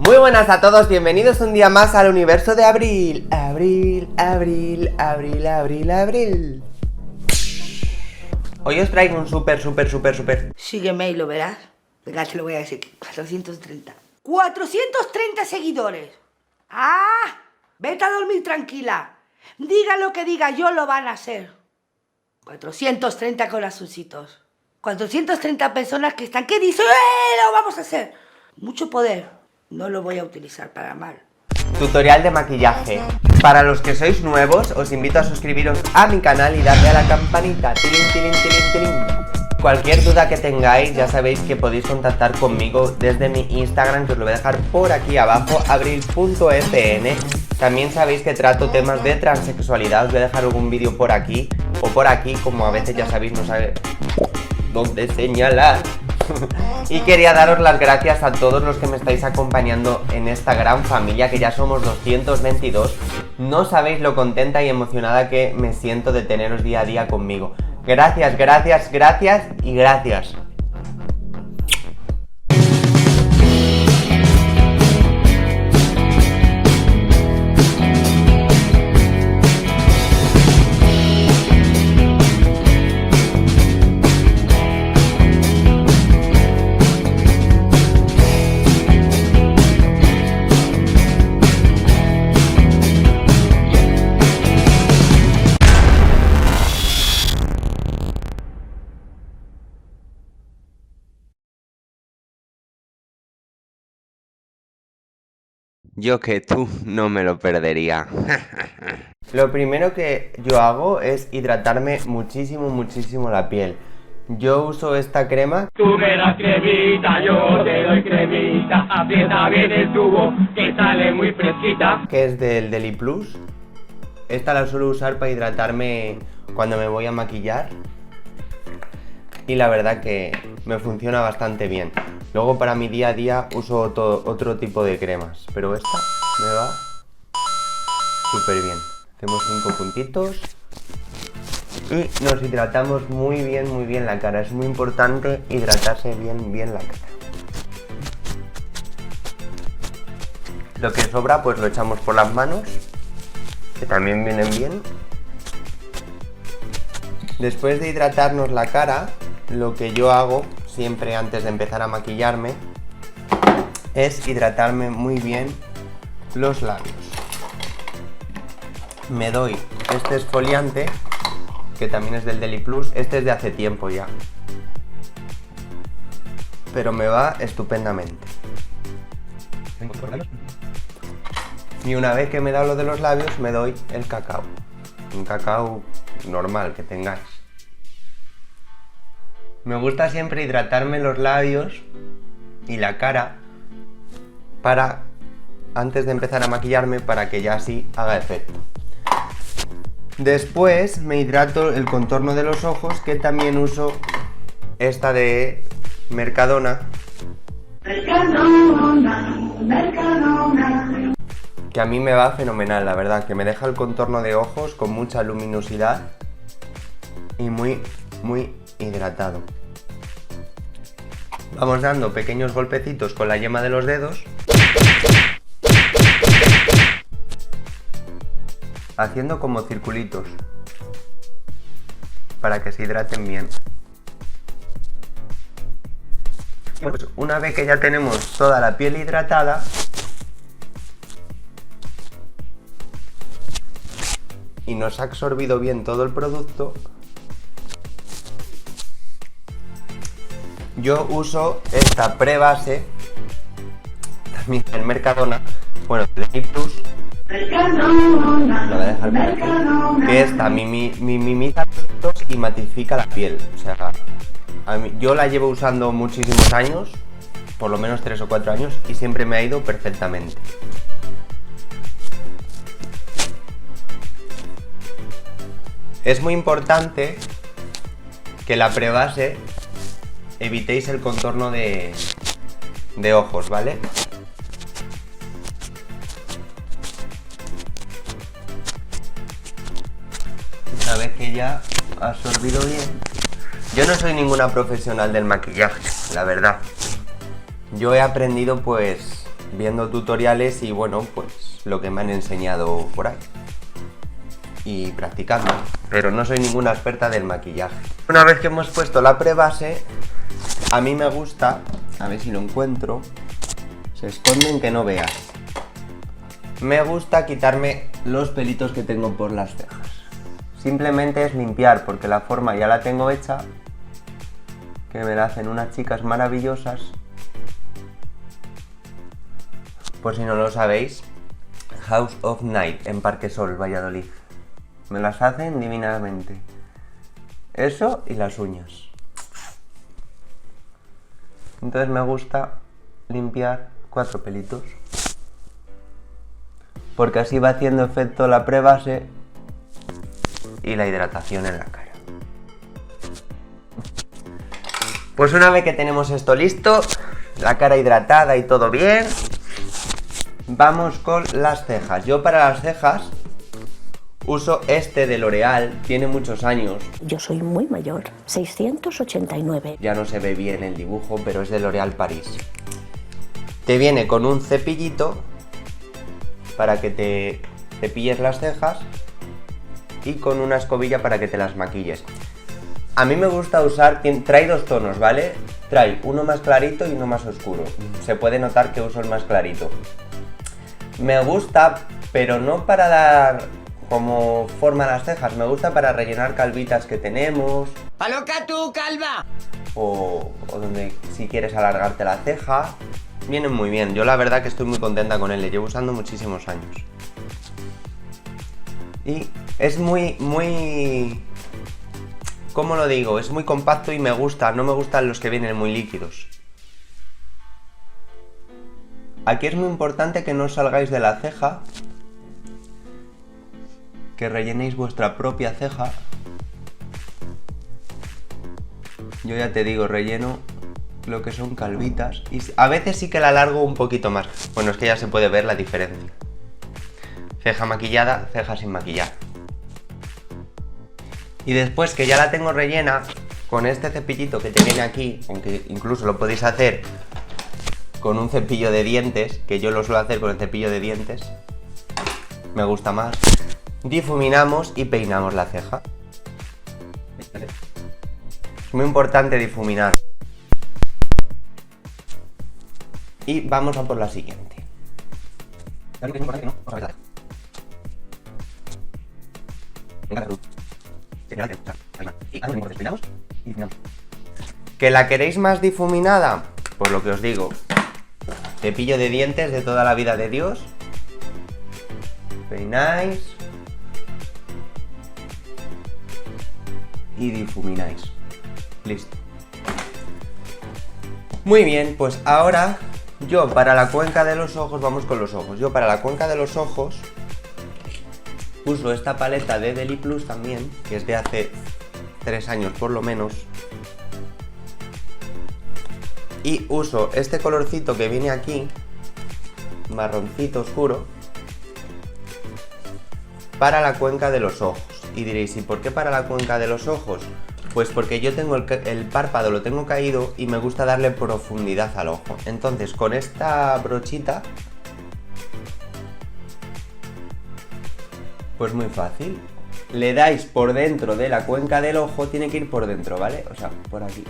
Muy buenas a todos, bienvenidos un día más al universo de Abril. Abril. Hoy os traigo un súper. Sígueme y lo verás. Venga, te lo voy a decir. 430. ¡430 seguidores! ¡Ah! Vete a dormir tranquila. Diga lo que diga yo, lo van a hacer. 430 corazoncitos. 430 personas que están... ¿Qué dicen? ¡Lo vamos a hacer! Mucho poder. No lo voy a utilizar para mal. Tutorial de maquillaje. Para los que sois nuevos, os invito a suscribiros a mi canal y darle a la campanita. Tilín. Cualquier duda que tengáis, ya sabéis que podéis contactar conmigo desde mi Instagram, que os lo voy a dejar por aquí abajo, abril.fn. También sabéis que trato temas de transexualidad, os voy a dejar algún vídeo por aquí o por aquí, como a veces ya sabéis, no sabe dónde señalar. Y quería daros las gracias a todos los que me estáis acompañando en esta gran familia, que ya somos 222. No sabéis lo contenta y emocionada que me siento de teneros día a día conmigo. Gracias y gracias. Yo que tú no me lo perdería. Lo primero que yo hago es hidratarme muchísimo la piel. Yo uso esta crema. Tú me das cremita, yo te doy cremita. Aprieta bien el tubo, que sale muy fresquita. Que es del Deli Plus. Esta la suelo usar para hidratarme cuando me voy a maquillar. Y la verdad que me funciona bastante bien. Luego para mi día a día uso otro tipo de cremas, pero esta me va súper bien. Hacemos 5 puntitos y nos hidratamos muy bien la cara. Es muy importante hidratarse bien la cara. Lo que sobra pues lo echamos por las manos, que también vienen bien. Después de hidratarnos la cara, lo que yo hago siempre antes de empezar a maquillarme es hidratarme muy bien los labios. Me doy este exfoliante, que también es del Deli Plus. Este es de hace tiempo ya, pero me va estupendamente. Y una vez que me he dado lo de los labios, me doy el cacao. Un cacao normal que tengáis. Me gusta siempre hidratarme los labios y la cara para antes de empezar a maquillarme, para que ya así haga efecto. Después me hidrato el contorno de los ojos, que también uso esta de Mercadona. Que a mí me va fenomenal, la verdad, que me deja el contorno de ojos con mucha luminosidad y muy hidratado. Vamos dando pequeños golpecitos con la yema de los dedos, haciendo como circulitos para que se hidraten bien. Pues una vez que ya tenemos toda la piel hidratada, y nos ha absorbido bien todo el producto, yo uso esta pre-base, también del Mercadona, bueno, del Deli Plus. La voy a dejar por aquí. Que esta mimiza y matifica la piel. O sea, yo la llevo usando muchísimos años, por lo menos 3 o 4 años, y siempre me ha ido perfectamente. Es muy importante que la prebase evitéis el contorno de ojos, ¿vale? Una vez que ya ha absorbido bien. Yo no soy ninguna profesional del maquillaje, la verdad. Yo he aprendido pues viendo tutoriales y bueno, pues lo que me han enseñado por ahí. Y practicando, pero no soy ninguna experta del maquillaje. Una vez que hemos puesto la prebase, a mí me gusta, a ver si lo encuentro, se esconden que no veas. Me gusta quitarme los pelitos que tengo por las cejas. Simplemente es limpiar, porque la forma ya la tengo hecha, que me la hacen unas chicas maravillosas. Por si no lo sabéis, House of Night en Parque Sol, Valladolid. Me las hacen divinamente. Eso y las uñas. Entonces me gusta limpiar 4 pelitos. Porque así va haciendo efecto la prebase y la hidratación en la cara. Pues una vez que tenemos esto listo, la cara hidratada y todo bien, vamos con las cejas. Yo para las cejas uso este de L'Oreal, tiene muchos años. Yo soy muy mayor, 689. Ya no se ve bien el dibujo, pero es de L'Oreal París. Te viene con un cepillito para que te cepilles las cejas y con una escobilla para que te las maquilles. A mí me gusta usar, trae 2 tonos, ¿vale? Trae uno más clarito y uno más oscuro. Se puede notar que uso el más clarito. Me gusta, pero no para dar como forma a las cejas, me gusta para rellenar calvitas que tenemos. ¡Aloca tú, calva! O donde si quieres alargarte la ceja. Vienen muy bien, yo la verdad que estoy muy contenta con él, le llevo usando muchísimos años. Y es muy... ¿Cómo lo digo? Es muy compacto y me gusta, no me gustan los que vienen muy líquidos. Aquí es muy importante que no os salgáis de la ceja, que rellenéis vuestra propia ceja. Yo ya te digo, relleno lo que son calvitas y a veces sí que la alargo un poquito más. Bueno, es que ya se puede ver la diferencia. Ceja maquillada, ceja sin maquillar. Y después que ya la tengo rellena, con este cepillito que te viene aquí, aunque incluso lo podéis hacer con un cepillo de dientes, que yo lo suelo hacer con el cepillo de dientes, me gusta más. Difuminamos y peinamos la ceja. Es muy importante difuminar. Y vamos a por la siguiente. ¿Que la queréis más difuminada? Pues lo que os digo. Cepillo de dientes de toda la vida de Dios. Peináis. Y difumináis. Listo. Muy bien, pues ahora yo para la cuenca de los ojos, vamos con los ojos. Yo para la cuenca de los ojos uso esta paleta de Deli Plus también, que es de hace 3 años por lo menos. Y uso este colorcito que viene aquí, marroncito oscuro, para la cuenca de los ojos. Y diréis, ¿y por qué para la cuenca de los ojos? Pues porque yo tengo el párpado, lo tengo caído y me gusta darle profundidad al ojo. Entonces con esta brochita, pues muy fácil. Le dais por dentro de la cuenca del ojo, tiene que ir por dentro, ¿vale? O sea, por aquí.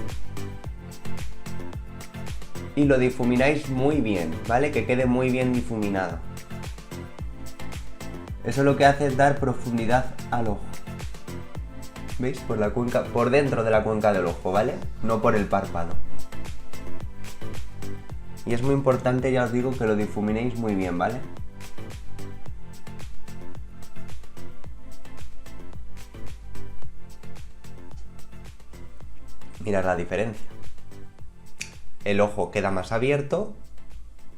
Y lo difumináis muy bien, ¿vale? Que quede muy bien difuminado. Eso lo que hace es dar profundidad al ojo. ¿Veis? Por la cuenca, por dentro de la cuenca del ojo, ¿vale? No por el párpado. Y es muy importante, ya os digo, que lo difuminéis muy bien, ¿vale? Mirad la diferencia. El ojo queda más abierto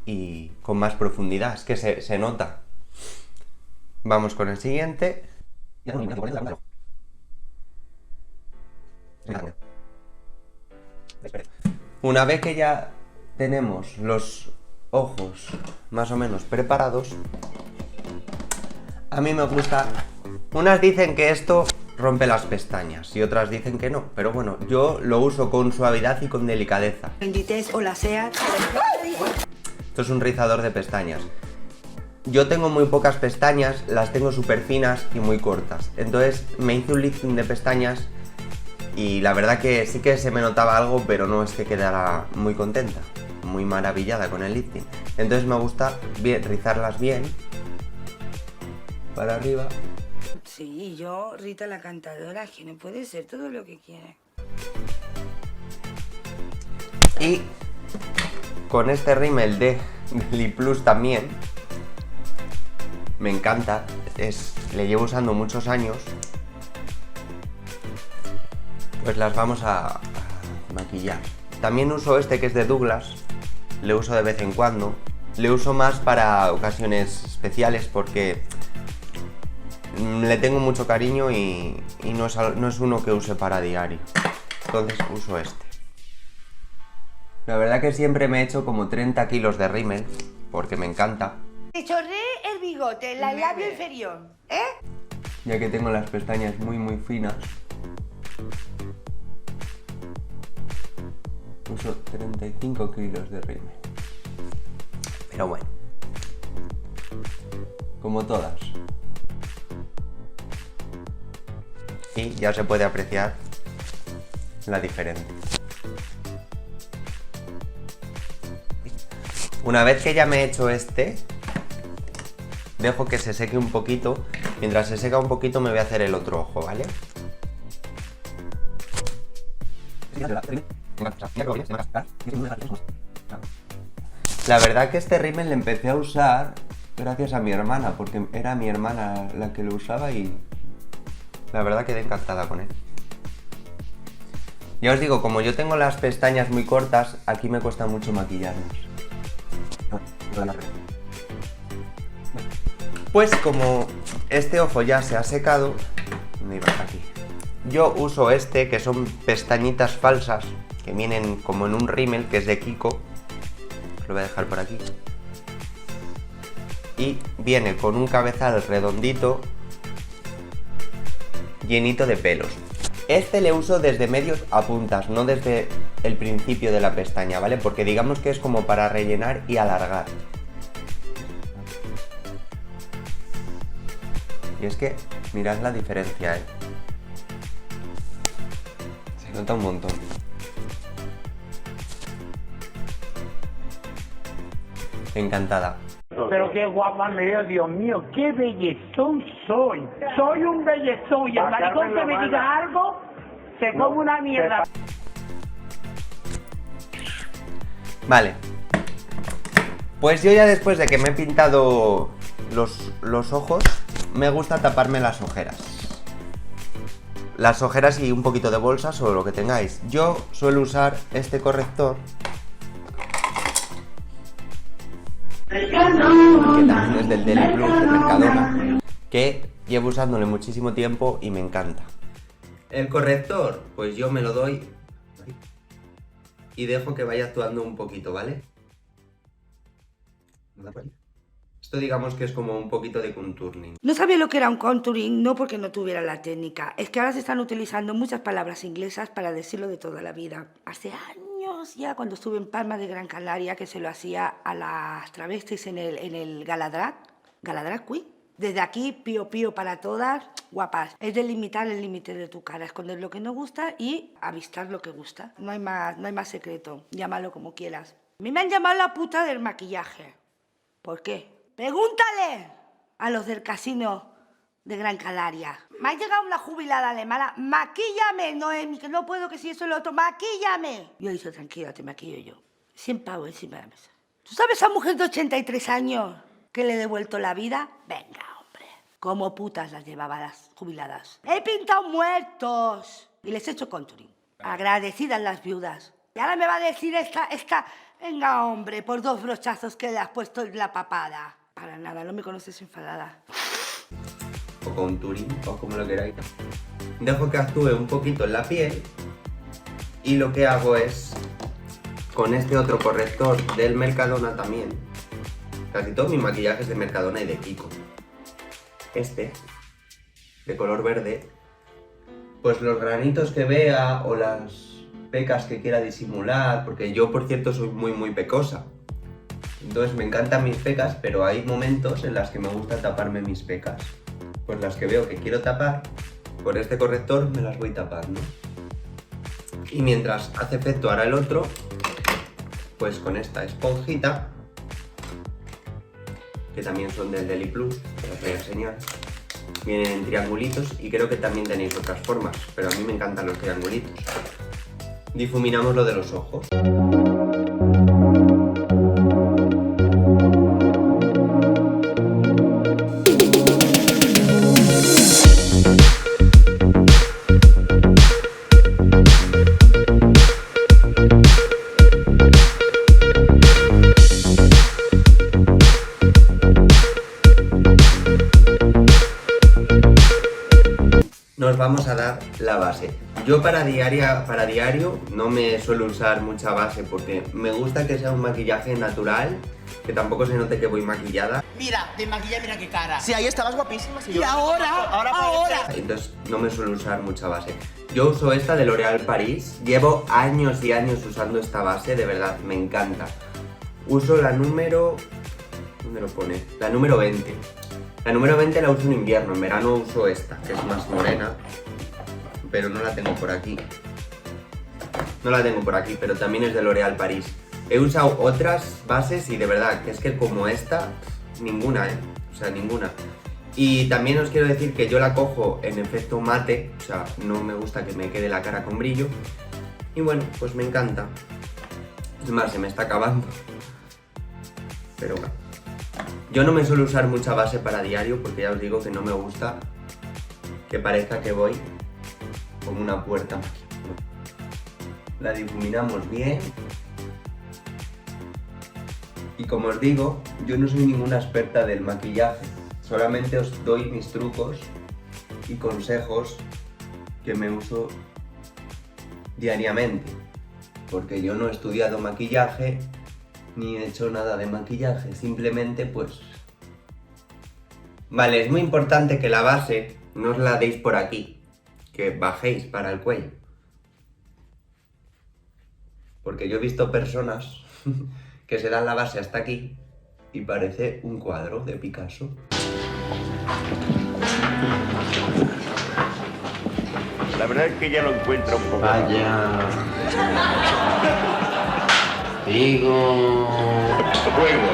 y con más profundidad, es que se nota. Vamos con el siguiente. Una vez que ya tenemos los ojos más o menos preparados, a mí me gusta... Unas dicen que esto rompe las pestañas y otras dicen que no, pero bueno, yo lo uso con suavidad y con delicadeza. Bendites o la sea. Esto es un rizador de pestañas. Yo tengo muy pocas pestañas, las tengo súper finas y muy cortas. Entonces me hice un lifting de pestañas y la verdad que sí que se me notaba algo, pero no es que quedara muy contenta, muy maravillada con el lifting. Entonces me gusta rizarlas bien, para arriba. Sí, yo, Rita la cantadora, que no puede ser todo lo que quiere. Y con este rímel de Lip Plus también, me encanta, le llevo usando muchos años, pues las vamos a maquillar. También uso este que es de Douglas, le uso de vez en cuando, le uso más para ocasiones especiales porque le tengo mucho cariño y no es uno que use para diario, entonces uso este. La verdad que siempre me he hecho como 30 kilos de rímel, porque me encanta. Te chorré el bigote, el labio inferior, ¿eh? Ya que tengo las pestañas muy finas. Uso 35 kilos de rímel. Pero bueno. Como todas. Y ya se puede apreciar la diferencia. Una vez que ya me he hecho este, dejo que se seque un poquito. Mientras se seca un poquito me voy a hacer el otro ojo, ¿vale? La verdad que este rímel le empecé a usar gracias a mi hermana, porque era mi hermana la que lo usaba y la verdad quedé encantada con él. Ya os digo, como yo tengo las pestañas muy cortas, aquí me cuesta mucho maquillarlas. Pues como este ojo ya se ha secado, ¿dónde iba? Aquí. Yo uso este, que son pestañitas falsas, que vienen como en un rímel, que es de Kiko. Lo voy a dejar por aquí. Y viene con un cabezal redondito, llenito de pelos. Este le uso desde medios a puntas, no desde el principio de la pestaña, ¿vale? Porque digamos que es como para rellenar y alargar. Y es que, mirad la diferencia, ¿eh? Se nota un montón. Encantada. Pero qué guapa me veo, Dios mío, qué bellezón soy. Soy un bellezón y el maricón que me diga algo, se come una mierda. Vale. Pues yo ya después de que me he pintado los ojos, me gusta taparme las ojeras. Las ojeras y un poquito de bolsas o lo que tengáis. Yo suelo usar este corrector, que también es del Lip Plus de Mercadona, que llevo usándole muchísimo tiempo y me encanta. El corrector, pues yo me lo doy y dejo que vaya actuando un poquito, ¿vale? Esto digamos que es como un poquito de contouring. No sabía lo que era un contouring, no porque no tuviera la técnica. Es que ahora se están utilizando muchas palabras inglesas para decirlo de toda la vida. Hace años ya, cuando estuve en Palma de Gran Canaria, que se lo hacía a las travestis en el Galadrag Queen. Desde aquí, pío pío para todas, guapas. Es delimitar el límite de tu cara, esconder lo que no gusta y avistar lo que gusta. No hay más secreto, llámalo como quieras. A mí me han llamado la puta del maquillaje. ¿Por qué? Pregúntale a los del casino de Gran Canaria. Me ha llegado una jubilada alemana. Maquíllame, Noemi, que no puedo, que si eso es lo otro. Maquíllame. Yo he dicho, tranquila, te maquillo yo. 100 pavos encima de la mesa. ¿Tú sabes a esa mujer de 83 años que le he devuelto la vida? Venga, hombre. Como putas las llevaba las jubiladas. He pintado muertos y les he hecho contouring. Agradecidas las viudas. Y ahora me va a decir esta... Venga, hombre, por 2 brochazos que le has puesto en la papada. Para nada, no me conoces enfadada. O contouring, o como lo queráis. Dejo que actúe un poquito en la piel. Y lo que hago es, con este otro corrector del Mercadona también. Casi todos mis maquillajes de Mercadona y de Kiko. Este, de color verde. Pues los granitos que vea o las pecas que quiera disimular, porque yo por cierto soy muy pecosa, Entonces me encantan mis pecas, pero hay momentos en las que me gusta taparme mis pecas. Pues las que veo que quiero tapar, con este corrector me las voy tapando. Y mientras hace efecto ahora el otro, pues con esta esponjita, que también son del Deli Plus, que os voy a enseñar. Vienen en triangulitos y creo que también tenéis otras formas, pero a mí me encantan los triangulitos. Difuminamos lo de los ojos. Nos vamos a dar la base. Yo para diario no me suelo usar mucha base porque me gusta que sea un maquillaje natural, que tampoco se note que voy maquillada. Mira, de maquillaje, mira qué cara. Sí, ahí estabas guapísima. Sí, Y ahora. Entonces no me suelo usar mucha base. Yo uso esta de L'Oréal Paris. Llevo años y años usando esta base, de verdad, me encanta. Uso la número... ¿Dónde lo pone? La número 20. La número 20 la uso en invierno, en verano uso esta, que es más morena, pero no la tengo por aquí. No la tengo por aquí, pero también es de L'Oréal Paris. He usado otras bases y de verdad, que es que como esta, ninguna, o sea, ninguna. Y también os quiero decir que yo la cojo en efecto mate, o sea, no me gusta que me quede la cara con brillo. Y bueno, pues me encanta. Es más, se me está acabando. Pero bueno. Yo no me suelo usar mucha base para diario porque ya os digo que no me gusta que parezca que voy como una puerta mágica. La difuminamos bien. Y como os digo, yo no soy ninguna experta del maquillaje. Solamente os doy mis trucos y consejos que me uso diariamente. Porque yo no he estudiado maquillaje ni he hecho nada de maquillaje, simplemente pues... Vale, es muy importante que la base no os la deis por aquí, que bajéis para el cuello. Porque yo he visto personas que se dan la base hasta aquí y parece un cuadro de Picasso. La verdad es que ya lo encuentro un poco... Vaya. Digo... Juego.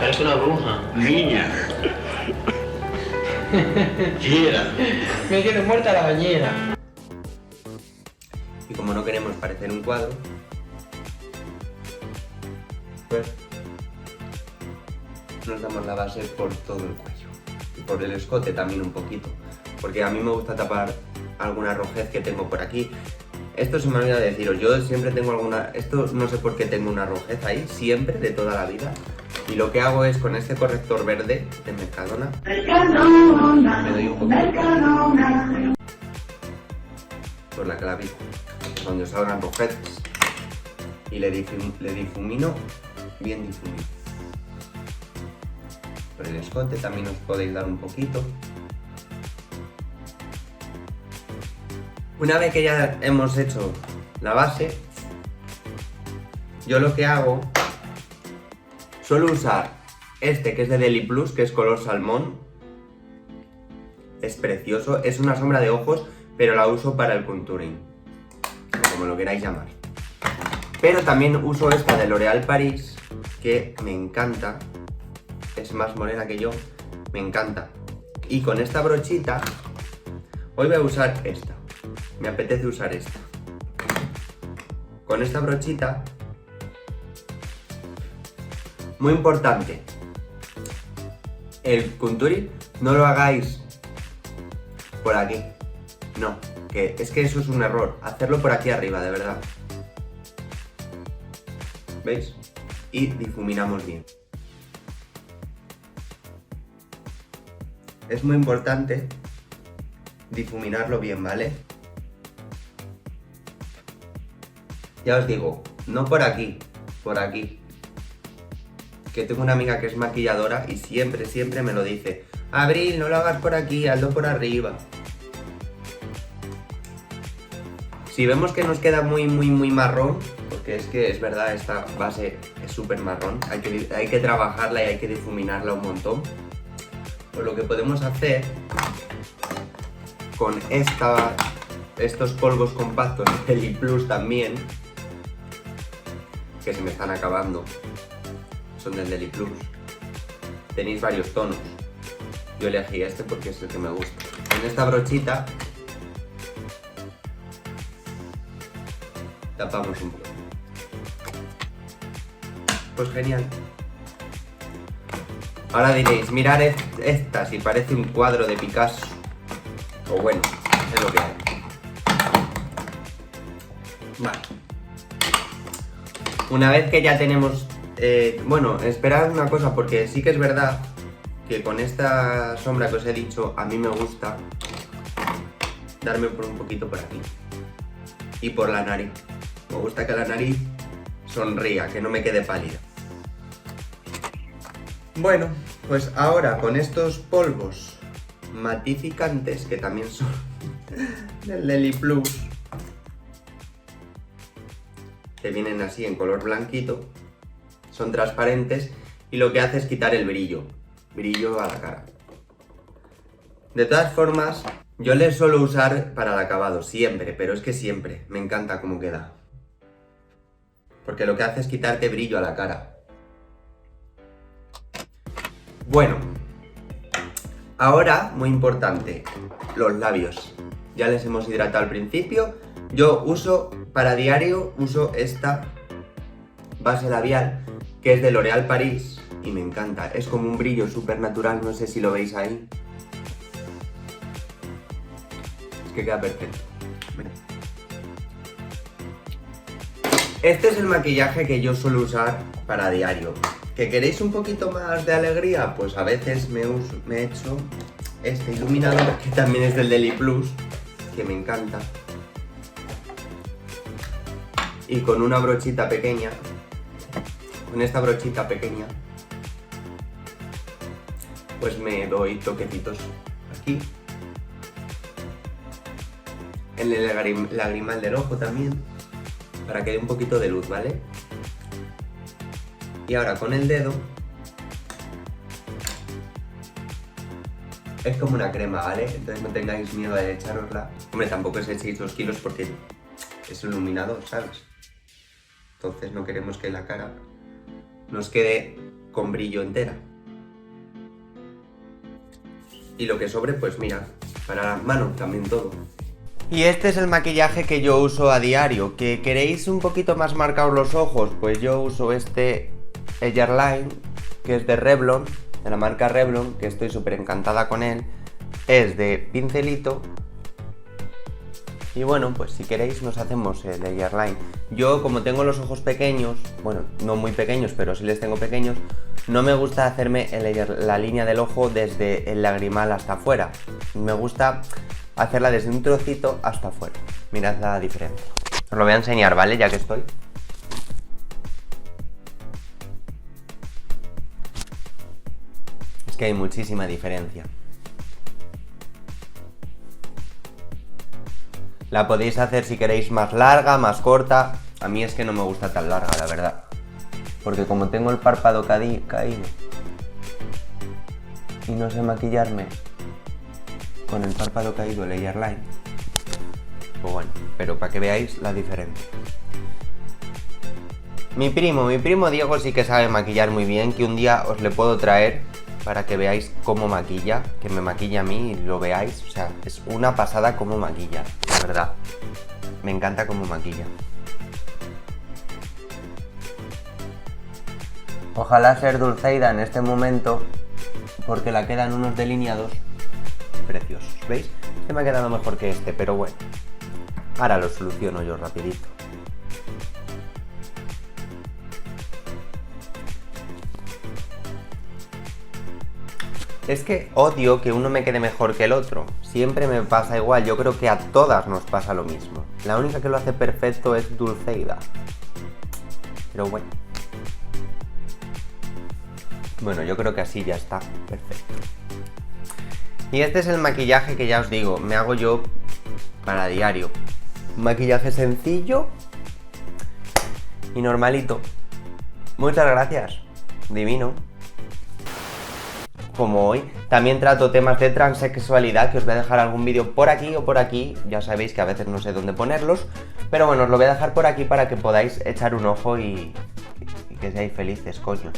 Parece una bruja. Niña. Quiera. Me quedo muerta la bañera. Y como no queremos parecer un cuadro, pues nos damos la base por todo el cuello. Y por el escote también un poquito. Porque a mí me gusta tapar alguna rojez que tengo por aquí. Esto se me olvida deciros, yo siempre tengo alguna... Esto no sé por qué tengo una rojez ahí, siempre, de toda la vida. Y lo que hago es con este corrector verde de Mercadona, me doy un poquito por la clavija, donde os salgan rojeces. Y le difumino bien difuminado. Por el escote también os podéis dar un poquito. Una vez que ya hemos hecho la base, yo lo que hago, suelo usar este que es de Deli Plus, que es color salmón. Es precioso, es una sombra de ojos, pero la uso para el contouring, o como lo queráis llamar. Pero también uso esta de L'Oréal Paris, que me encanta, es más morena que yo, me encanta. Y con esta brochita, hoy voy a usar esta. Me apetece usar esta. Con esta brochita, muy importante, el contouring no lo hagáis por aquí. No, que es que eso es un error. Hacerlo por aquí arriba, de verdad. ¿Veis? Y difuminamos bien. Es muy importante difuminarlo bien, ¿vale? Ya os digo, no por aquí, por aquí. Que tengo una amiga que es maquilladora y siempre me lo dice. Abril, no lo hagas por aquí, hazlo por arriba. Si vemos que nos queda muy marrón, porque porque es que es verdad, esta base es súper marrón. Hay que trabajarla y hay que difuminarla un montón. Pues lo que podemos hacer con estos polvos compactos de Deli Plus también, que se me están acabando, son del Deli Plus. Tenéis varios tonos. Yo elegí este porque es el que me gusta. Con esta brochita tapamos un poco. Pues genial. Ahora diréis, mirad esta, si parece un cuadro de Picasso. O bueno, es lo que hay. Vale. Una vez que ya tenemos... bueno, esperad una cosa, porque sí que es verdad que con esta sombra que os he dicho, a mí me gusta darme por un poquito por aquí. Y por la nariz. Me gusta que la nariz sonría, que no me quede pálida. Bueno, pues ahora con estos polvos matificantes, que también son del Deli Plus, que vienen así en color blanquito, son transparentes y lo que hace es quitar el brillo a la cara. De todas formas, yo les suelo usar para el acabado, siempre, pero es que siempre, me encanta cómo queda. Porque lo que hace es quitarte brillo a la cara. Bueno, ahora, muy importante, los labios. Ya les hemos hidratado al principio. Yo uso, para diario, uso esta base labial, que es de L'Oréal Paris, y me encanta. Es como un brillo súper natural, no sé si lo veis ahí. Es que queda perfecto. Este es el maquillaje que yo suelo usar para diario. ¿Que queréis un poquito más de alegría? Pues a veces me he hecho este iluminador, que también es del Deli Plus, que me encanta. Y con una brochita pequeña, con esta brochita pequeña, pues me doy toquecitos aquí. En el lagrimal del ojo también, para que dé un poquito de luz, ¿vale? Y ahora con el dedo, es como una crema, ¿vale? Entonces no tengáis miedo de echarosla. Hombre, tampoco os echéis 2 kilos porque es iluminador, ¿sabes? Entonces no queremos que la cara nos quede con brillo entera. Y lo que sobre, pues mira, para las manos también todo. Y este es el maquillaje que yo uso a diario. ¿Que queréis un poquito más marcados los ojos? Pues yo uso este Eyerline, que es de Revlon, de la marca Revlon, que estoy súper encantada con él. Es de pincelito. Y bueno, pues si queréis nos hacemos el Eyerline. Yo, como tengo los ojos pequeños, bueno, no muy pequeños, pero sí les tengo pequeños, no me gusta hacerme la línea del ojo desde el lagrimal hasta afuera. Me gusta hacerla desde un trocito hasta afuera. Mirad la diferencia. Os lo voy a enseñar, ¿vale? Ya que estoy. Es que hay muchísima diferencia. La podéis hacer si queréis más larga, más corta. A mí es que no me gusta tan larga, la verdad. Porque como tengo el párpado caído y no sé maquillarme con el párpado caído, el Eyerline, pues bueno, pero para que veáis la diferencia. Mi primo Diego sí que sabe maquillar muy bien, que un día os le puedo traer para que veáis cómo maquilla, que me maquilla a mí y lo veáis. O sea, es una pasada cómo maquilla, la verdad. Me encanta cómo maquilla. Ojalá ser Dulceida en este momento, porque la quedan unos delineados preciosos. ¿Veis? Este me ha quedado mejor que este, pero bueno. Ahora lo soluciono yo rapidito. Es que odio que uno me quede mejor que el otro. Siempre me pasa igual. Yo creo que a todas nos pasa lo mismo. La única que lo hace perfecto es Dulceida. Pero bueno. Bueno, yo creo que así ya está perfecto. Y este es el maquillaje que ya os digo, me hago yo para diario. Un maquillaje sencillo y normalito. Muchas gracias, divino. Como hoy, también trato temas de transexualidad, que os voy a dejar algún vídeo por aquí o por aquí, ya sabéis que a veces no sé dónde ponerlos, pero bueno, os lo voy a dejar por aquí para que podáis echar un ojo y que seáis felices, coño.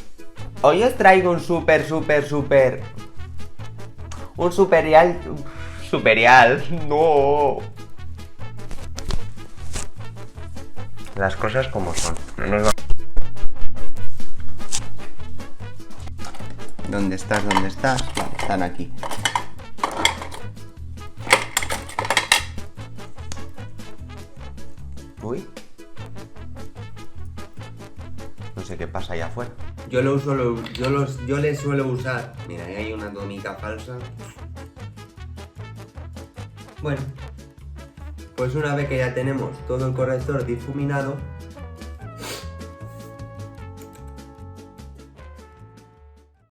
Hoy os traigo un superial, no. Las cosas como son, no nos va... ¿Dónde estás? ¿Dónde estás? Vale, están aquí. Uy. No sé qué pasa allá afuera. Yo le suelo usar. Mira, ahí hay una domica falsa. Bueno. Pues una vez que ya tenemos todo el corrector difuminado,